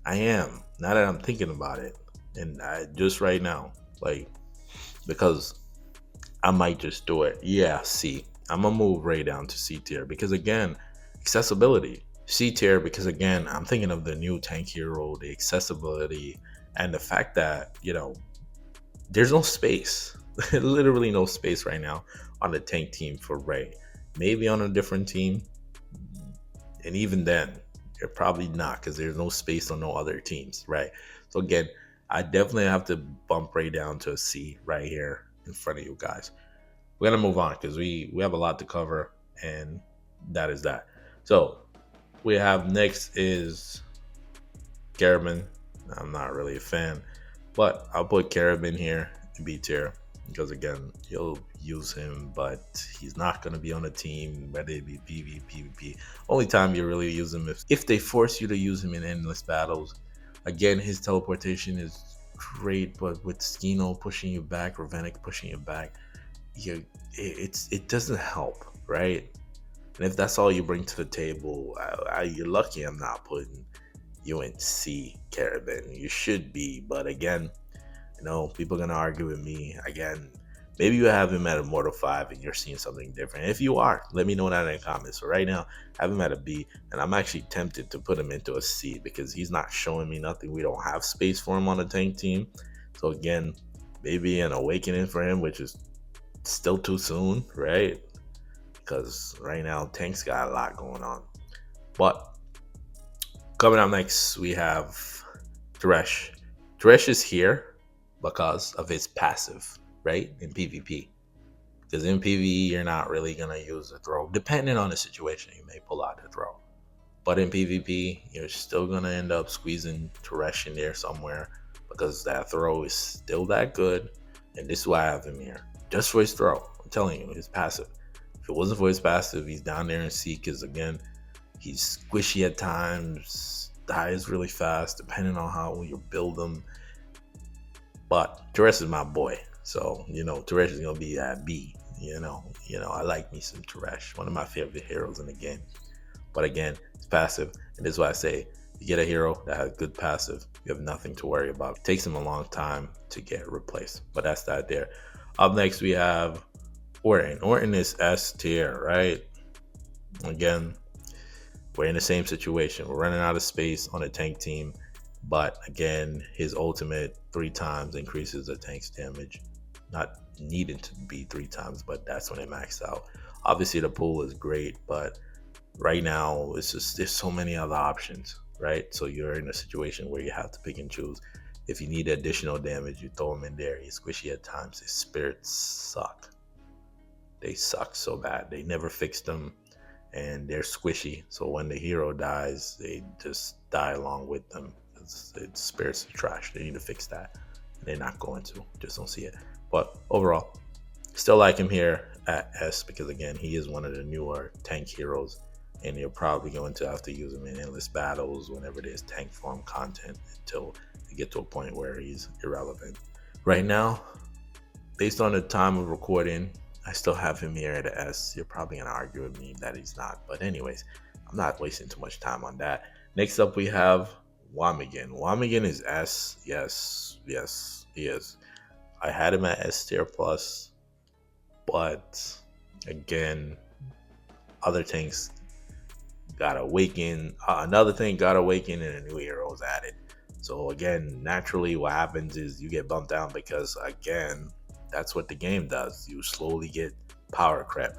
I am, now that I'm thinking about it, and just right now, like, because I might just do it. Yeah, C. I'm gonna move Ray down to C tier because again, accessibility. C tier because again, I'm thinking of the new tank hero, the accessibility, and the fact that there's no space, literally no space right now on the tank team for Ray. Maybe on a different team, and even then, you're probably not because there's no space on no other teams, right? So again, I definitely have to bump Ray down to a C right here in front of you guys. We're gonna move on because we have a lot to cover, and that is that. So we have next is Carabin. I'm not really a fan, but I'll put Carabin here in B tier because again, you'll use him, but he's not gonna be on a team, whether it be PvP, PvP. Only time you really use him if they force you to use him in endless battles. Again, his teleportation is great, but with Skino pushing you back, Ravenik pushing you back, it doesn't help, right? And if that's all you bring to the table, you're lucky I'm not putting you in C, Carabin. You should be, but again, people are gonna argue with me. Again, maybe you have him at a Mortal 5 and you're seeing something different. If you are, let me know that in the comments. So right now, I have him at a B, and I'm actually tempted to put him into a C because he's not showing me nothing. We don't have space for him on the tank team. So again, maybe an awakening for him, which is still too soon, right? Because right now tanks got a lot going on. But coming up next, we have Thresh. Thresh is here because of his passive, right, in PvP. Because in PvE, you're not really gonna use the throw. Depending on the situation, you may pull out the throw. But in PvP, you're still gonna end up squeezing Thresh in there somewhere because that throw is still that good. And this is why I have him here, just for his throw. I'm telling you, his passive. If it wasn't for his passive, he's down there in C because again, he's squishy at times, dies really fast depending on how you build him. But Thresh is my boy, so Thresh is gonna be at B. I like me some Thresh, one of my favorite heroes in the game. But again, it's passive, and this is why I say you get a hero that has good passive, you have nothing to worry about. It takes him a long time to get replaced, but that's that there. Up next, we have Orton. Orton is S tier, right? Again, we're in the same situation. We're running out of space on a tank team, but again, his ultimate 3 times increases the tank's damage. Not needing to be 3 times, but that's when it maxed out. Obviously, the pool is great, but right now, it's just there's so many other options, right? So you're in a situation where you have to pick and choose. If you need additional damage, you throw him in there. He's squishy at times. His spirits suck. They suck so bad. They never fixed them, and they're squishy. So when the hero dies, they just die along with them. It's spirits are trash. They need to fix that. They're not going to. Just don't see it. But overall, still like him here at S because again, he is one of the newer tank heroes, and you're probably going to have to use him in endless battles whenever there's tank form content until you get to a point where he's irrelevant. Right now, based on the time of recording, I still have him here at a S. You're probably gonna argue with me that he's not, but anyways, I'm not wasting too much time on that. Next up, we have Wamigan. Wamigan is S. Yes, yes, he is. I had him at S tier plus, but again, other things got awakened. Another thing got awakened, and a new hero was added. So again, naturally, what happens is you get bumped down because again, that's what the game does. You slowly get power creep.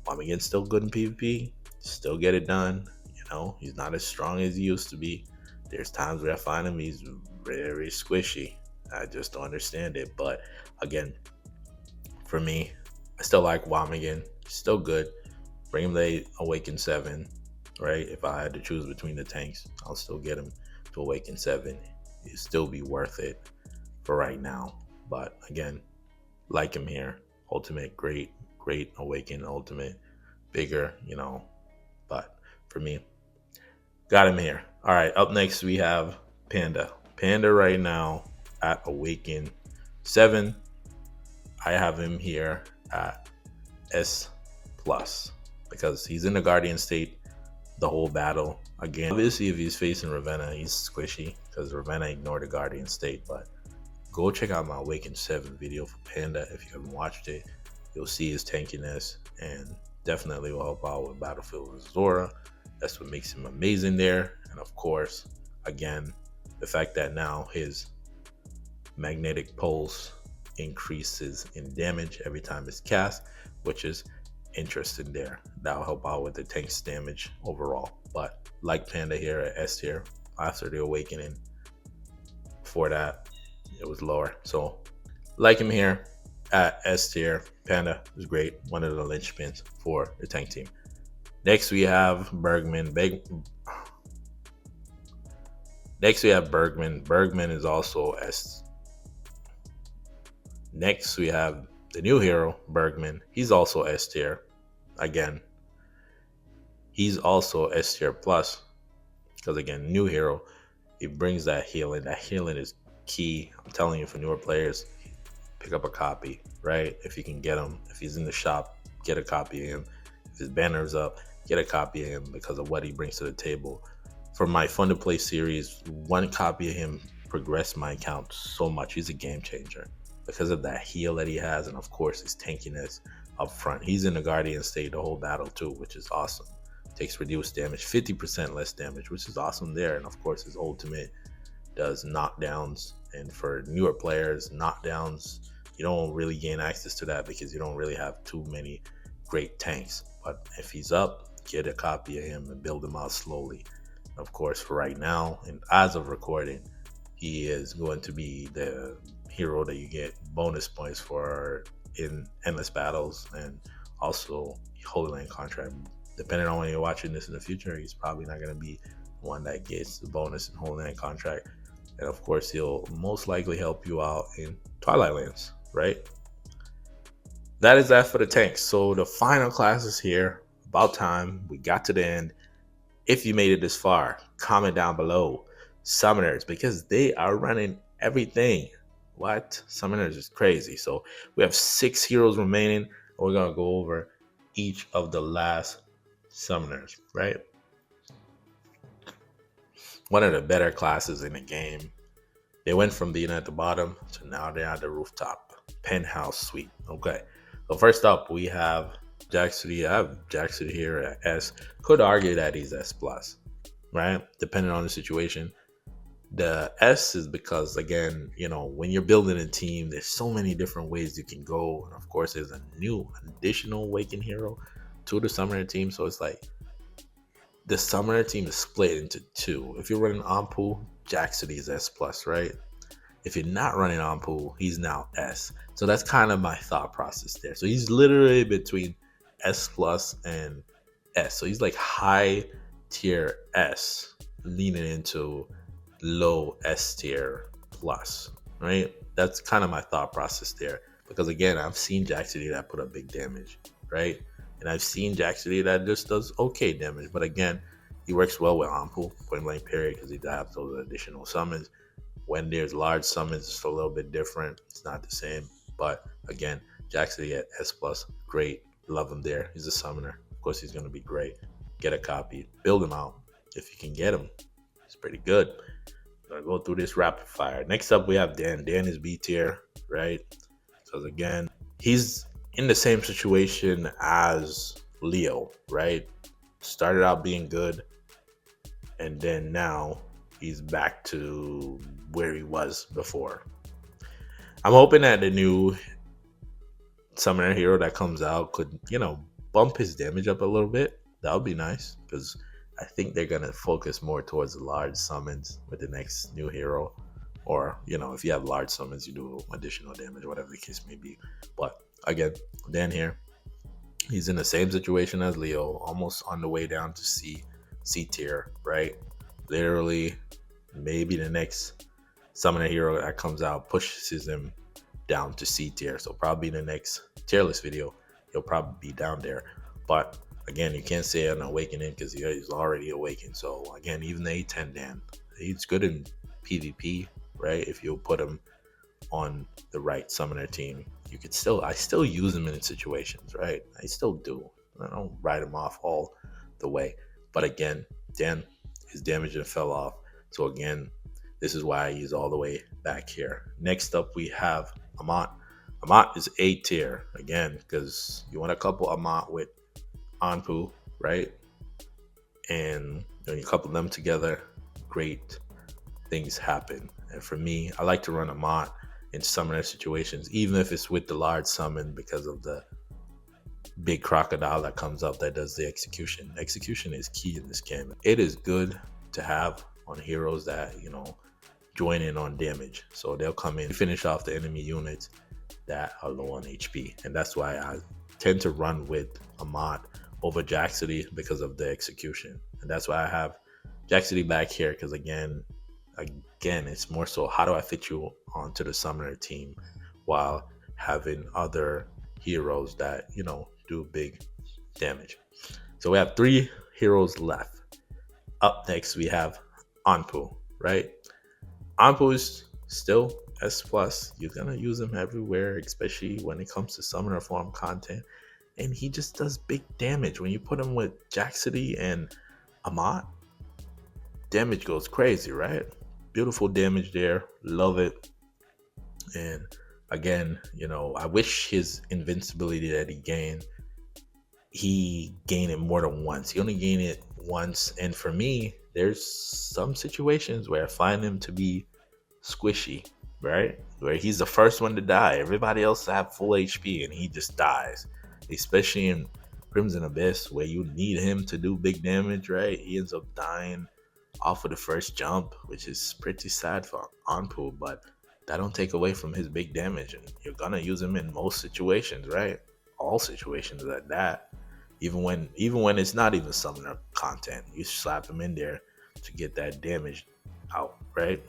Wamigan's still good in PvP, still get it done. You know, he's not as strong as he used to be. There's times where I find him he's very squishy. I just don't understand it. But again, for me, I still like Wamigan. Still good. Bring him to Awaken 7, right? If I had to choose between the tanks, I'll still get him to Awaken 7. It'd still be worth it for right now. But again, like him here. Ultimate, great, great Awaken Ultimate. Bigger, you know. But for me, got him here. All right, up next we have Panda. Panda right now at Awaken 7. I have him here at S plus because he's in the Guardian state the whole battle. Again, obviously if he's facing Ravenna, he's squishy because Ravenna ignored the Guardian state. But go check out my Awaken 7 video for Panda if you haven't watched it. You'll see his tankiness and definitely will help out with Battlefield with Zora. That's what makes him amazing there. And of course, again, the fact that now his magnetic pulse increases in damage every time it's cast, which is interesting there. That'll help out with the tank's damage overall. But like Panda here at S tier, after the awakening, before that it was lower. So like him here at S tier. Panda is great, one of the linchpins for the tank team. Next we have Bergman. Next we have Bergman. Bergman is also S. Next we have the new hero, Bergman. He's also S tier. Again, he's also S tier plus because again, new hero. He brings that healing. That healing is key. I'm telling you, for newer players, pick up a copy, right? If you can get him. If he's in the shop, get a copy of him. If his banner's up, get a copy of him because of what he brings to the table. For my fun to play series, one copy of him progressed my account so much. He's a game changer because of that heal that he has, and of course his tankiness up front. He's in the Guardian state the whole battle too, which is awesome. Takes reduced damage, 50% less damage, which is awesome there. And of course his ultimate does knockdowns, and for newer players, knockdowns, you don't really gain access to that because you don't really have too many great tanks. But if he's up, get a copy of him and build him out slowly. Of course, for right now, and as of recording, he is going to be the hero that you get bonus points for in endless battles and also Holy Land contract. Depending on when you're watching this in the future, he's probably not going to be one that gets the bonus in Holy Land contract. And of course, he'll most likely help you out in Twilight Lands, right? That is that for the tanks. So the final class is here. About time. We got to the end. If you made it this far, comment down below. Summoners, because they are running everything. What? Summoners is crazy. So we have 6 heroes remaining. We're going to go over each of the last summoners, right? One of the better classes in the game. They went from being at the bottom to now they're at the rooftop. Penthouse suite. Okay. So first up, we have Jackson. I have Jackson here at S. Could argue that he's S plus, right? Depending on the situation. The S is because, again, you know, when you're building a team, there's so many different ways you can go. And of course, there's a new additional Awaken hero to the Summoner team. So it's like the Summoner team is split into 2. If you're running Ampu, Jackson is S plus, right? If you're not running Ampu, he's now S. So that's kind of my thought process there. So he's literally between S plus and S. So he's like high tier S leaning into low S tier plus, right? That's kind of my thought process there. Because again, I've seen Jackson that put up big damage, right? And I've seen Jackson that just does okay damage. But again, he works well with Ampu, point blank period, because he has those additional summons. When there's large summons, it's a little bit different. It's not the same. But again, Jackson at S plus, great. Love him there. He's a summoner. Of course, he's going to be great. Get a copy. Build him out. If you can get him, it's pretty good. Gonna go through this rapid fire. Next up, we have Dan. Dan is B tier, right? Because again, he's in the same situation as Leo, right? Started out being good, and then now he's back to where he was before. I'm hoping that the new summoner hero that comes out could, bump his damage up a little bit. That would be nice because I think they're gonna focus more towards large summons with the next new hero. Or, if you have large summons, you do additional damage, whatever the case may be. But again, Dan here, he's in the same situation as Leo, almost on the way down to C tier, right? Literally, maybe the next summoner hero that comes out pushes him down to C tier. So probably in the next tier list video, he'll probably be down there. But again, you can't say an awakening because he's already awakened. So again, even the A10 Dan, he's good in PvP, right? If you put him on the right summoner team, I still use him in situations, right? I still do. I don't write him off all the way. But again, Dan, his damage fell off. So again, this is why he's all the way back here. Next up, we have Amat. Amat is A tier again because you want to couple Amat with Anpu, right? And when you couple them together, great things happen. And for me, I like to run Amat in summoner situations, even if it's with the large summon because of the big crocodile that comes up that does the execution. Execution is key in this game. It is good to have on heroes that, join in on damage. So they'll come in, finish off the enemy units that are low on HP. And that's why I tend to run with Amat over Jaxity because of the execution. And that's why I have Jaxity back here because again, it's more so how do I fit you onto the summoner team while having other heroes that, do big damage. So we have 3 heroes left. Up next, we have Anpu, right? Anpu is still S+. You're going to use him everywhere, especially when it comes to summoner form content. And he just does big damage. When you put him with Jaxity and Amat, damage goes crazy, right? Beautiful damage there. Love it. And again, I wish his invincibility that he gained it more than once. He only gained it once. And for me, there's some situations where I find him to be squishy, right? Where he's the first one to die. Everybody else have full HP and he just dies. Especially in Crimson Abyss where you need him to do big damage, right? He ends up dying off of the first jump, which is pretty sad for Anpu, but that don't take away from his big damage. And you're gonna use him in most situations, right? All situations at that. Even when it's not even summoner content, you slap him in there to get that damage out, right?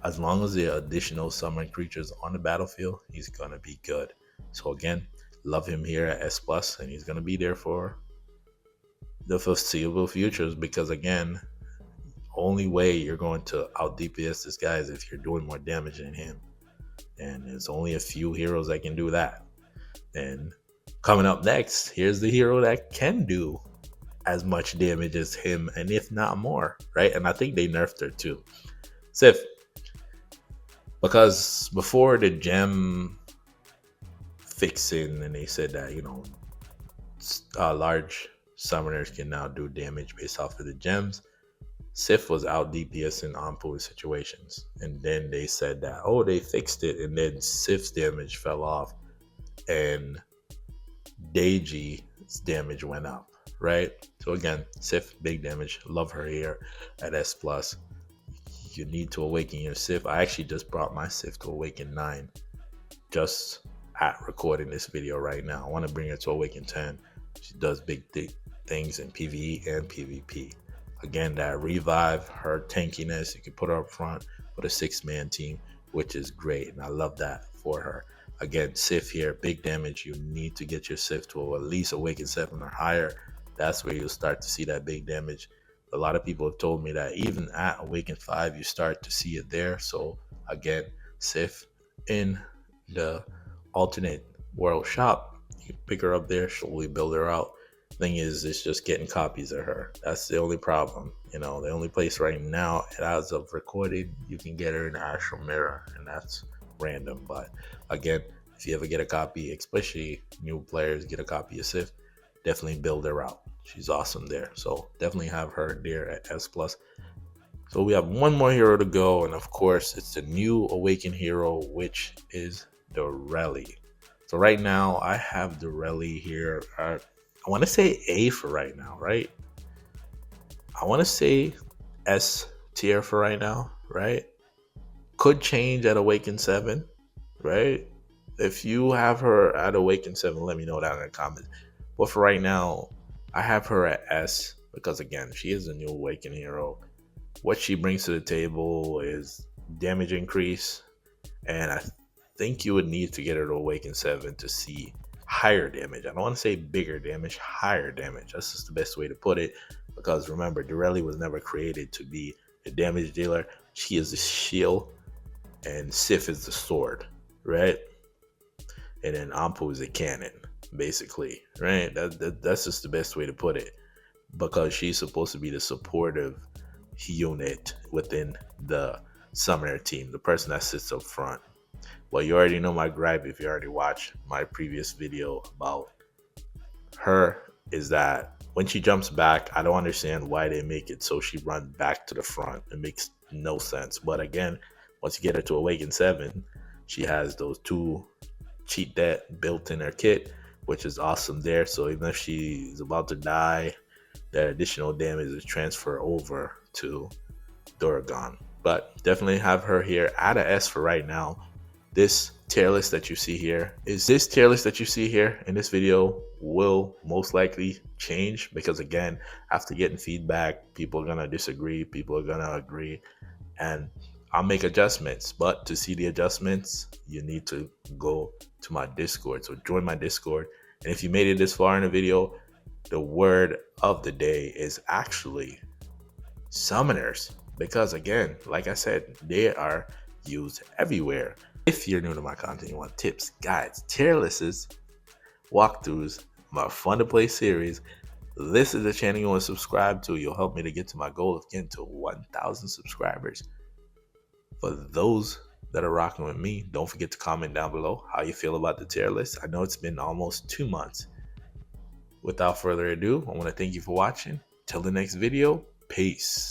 As long as there are additional summon creatures on the battlefield, he's gonna be good. So again, love him here at S+, and he's gonna be there for the foreseeable futures because again, only way you're going to out DPS this guy is if you're doing more damage than him. And there's only a few heroes that can do that. And coming up next, here's the hero that can do as much damage as him, and if not more, right? And I think they nerfed her too. Sif. Because before the gem fixing, and they said that, large summoners can now do damage based off of the gems. Sif was out DPSing Anpu situations. And then they said that, they fixed it. And then Sif's damage fell off. And Deiji's damage went up, right? So again, Sif, big damage. Love her here at S+. You need to awaken your Sif. I actually just brought my Sif to Awaken 9. Just at recording this video right now. I want to bring her to Awaken 10. She does big things in PvE and PvP. Again, that revive, her tankiness, you can put her up front with a 6-man team, which is great. And I love that for her. Again, Sif here, big damage. You need to get your Sif to at least Awaken 7 or higher. That's where you'll start to see that big damage. A lot of people have told me that even at Awaken 5, you start to see it there. So again, Sif in the alternate world shop, you pick her up there, slowly build her out. Thing is, it's just getting copies of her. That's the only problem. You know, the only place right now, as of recording, you can get her in the actual mirror, and that's random. But again, if you ever get a copy, especially new players get a copy of Sif, definitely build her out. She's awesome there. So definitely have her there at S plus. So we have one more hero to go, and of course, it's the new awakened hero, which is the Rally. So right now, I have the Rally here. I want to say A for right now, right? I want to say S tier for right now, right? Could change at Awaken 7, right? If you have her at Awaken 7, let me know down in the comments. But for right now, I have her at S because, again, she is a new Awaken hero. What she brings to the table is damage increase, and I think you would need to get her to Awaken 7 to see higher damage. I don't want to say bigger damage, higher damage. That's just the best way to put it. Because remember, Durelli was never created to be a damage dealer. She is the shield, and Sif is the sword, right? And then Ampu is a cannon, basically, right? That's just the best way to put it. Because she's supposed to be the supportive unit within the summoner team, the person that sits up front. Well, you already know my gripe if you already watched my previous video about her, is that when she jumps back, I don't understand why they make it so she runs back to the front. It makes no sense. But again, once you get her to Awaken 7, she has those two cheat that built in her kit, which is awesome there. So even if she's about to die, that additional damage is transferred over to Duragon. But definitely have her here at a S for right now. This tier list that you see here in this video will most likely change because, again, after getting feedback, people are gonna disagree, people are gonna agree, and I'll make adjustments. But to see the adjustments, you need to go to my Discord. So join my Discord. And if you made it this far in the video, the word of the day is actually summoners, because again, like I said, they are used everywhere. If you're new to my content, you want tips, guides, tier lists, walkthroughs, my fun to play series, this is the channel you want to subscribe to. You'll help me to get to my goal of getting to 1,000 subscribers. For those that are rocking with me, don't forget to comment down below how you feel about the tier list. I know it's been almost 2 months. Without further ado, I want to thank you for watching. Till the next video, peace.